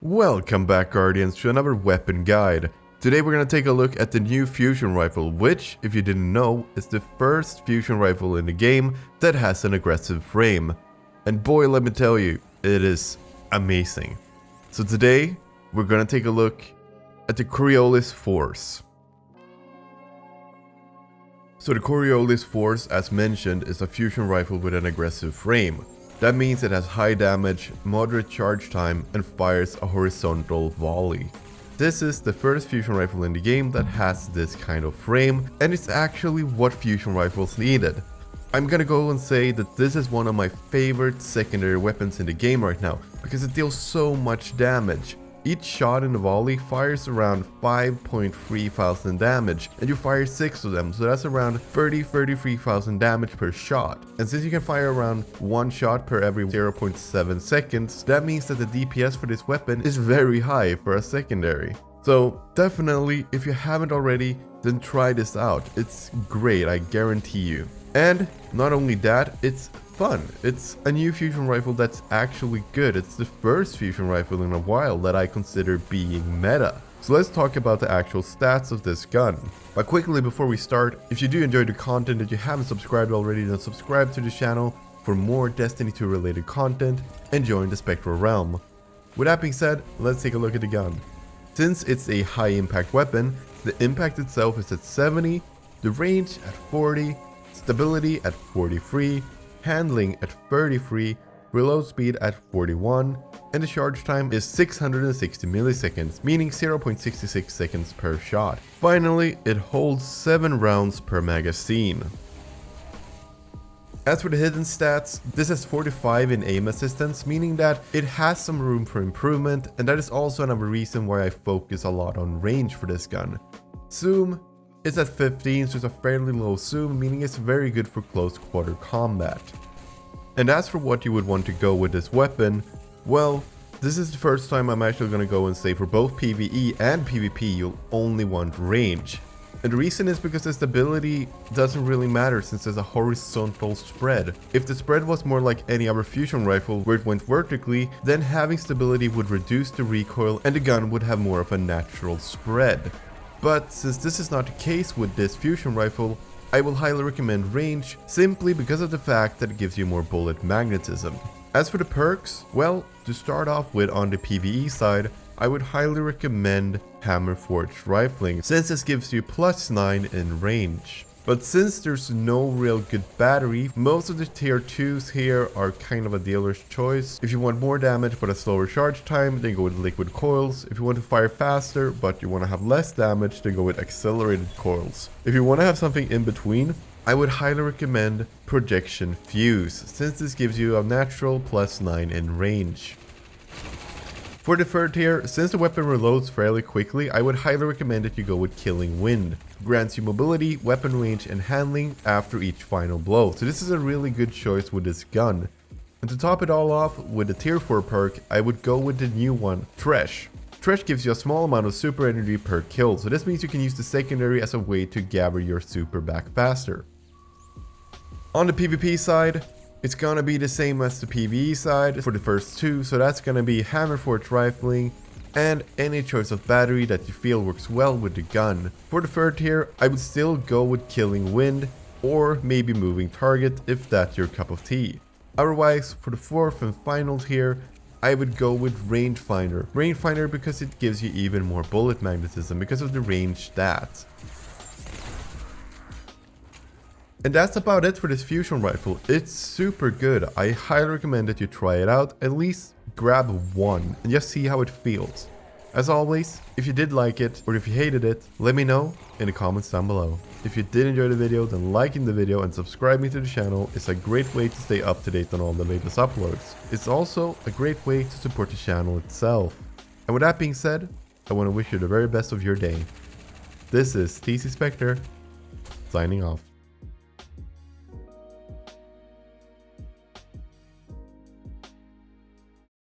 Welcome back, Guardians, to another weapon guide. Today we're going to take a look at the new fusion rifle, which, if you didn't know, is the first fusion rifle in the game that has an aggressive frame. And boy, let me tell you, it is amazing. So today, we're going to take a look at the Coriolis Force. So the Coriolis Force, as mentioned, is a fusion rifle with an aggressive frame. That means it has high damage, moderate charge time, and fires a horizontal volley. This is the first fusion rifle in the game that has this kind of frame, and it's actually what fusion rifles needed. I'm gonna go and say that this is one of my favorite secondary weapons in the game right now, because it deals so much damage. Each shot in the volley fires around 5,300 damage, and you fire 6 of them, so that's around 33,000 damage per shot. And since you can fire around 1 shot per every 0.7 seconds, that means that the DPS for this weapon is very high for a secondary. So definitely, if you haven't already, then try this out. It's great, I guarantee you. And not only that, it's fun. It's a new fusion rifle that's actually good. It's the first fusion rifle in a while that I consider being meta. So let's talk about the actual stats of this gun. But quickly before we start, if you do enjoy the content and you haven't subscribed already, then subscribe to the channel for more Destiny 2 related content and join the Spectral realm. With that being said, let's take a look at the gun. Since it's a high impact weapon, the impact itself is at 70, the range at 40, stability at 43, handling at 33, reload speed at 41, and the charge time is 660 milliseconds, meaning 0.66 seconds per shot. Finally, it holds 7 rounds per magazine. As for the hidden stats, this has 45 in aim assistance, meaning that it has some room for improvement, and that is also another reason why I focus a lot on range for this gun. Zoom is at 15, so it's a fairly low zoom, meaning it's very good for close quarter combat. And as for what you would want to go with this weapon, well, this is the first time I'm actually going to go and say for both PvE and PvP you'll only want range. And the reason is because the stability doesn't really matter since there's a horizontal spread. If the spread was more like any other fusion rifle where it went vertically, then having stability would reduce the recoil and the gun would have more of a natural spread. But since this is not the case with this fusion rifle, I will highly recommend range simply because of the fact that it gives you more bullet magnetism. As for the perks, well, to start off with on the PvE side, I would highly recommend Hammer Forged Rifling since this gives you +9 in range. But since there's no real good battery, most of the tier 2s here are kind of a dealer's choice. If you want more damage but a slower charge time, then go with liquid coils. If you want to fire faster but you want to have less damage, then go with accelerated coils. If you want to have something in between, I would highly recommend Projection Fuse, since this gives you a natural +9 in range. For the third tier, since the weapon reloads fairly quickly, I would highly recommend that you go with Killing Wind. Grants you mobility, weapon range, and handling after each final blow, so this is a really good choice with this gun. And to top it all off, with the tier 4 perk, I would go with the new one, Thresh. Thresh gives you a small amount of super energy per kill, so this means you can use the secondary as a way to gather your super back faster. On the PvP side, it's gonna be the same as the PvE side for the first two, so that's gonna be Hammer Forged Rifling and any choice of battery that you feel works well with the gun. For the third tier, I would still go with Killing Wind or maybe Moving Target if that's your cup of tea. Otherwise, for the fourth and final tier, I would go with Rangefinder. Rangefinder because it gives you even more bullet magnetism because of the range stats. And that's about it for this fusion rifle. It's super good. I highly recommend that you try it out. At least grab one and just see how it feels. As always, if you did like it or if you hated it, let me know in the comments down below. If you did enjoy the video, then liking the video and subscribing to the channel is a great way to stay up to date on all the latest uploads. It's also a great way to support the channel itself. And with that being said, I want to wish you the very best of your day. This is TCSpectre, signing off.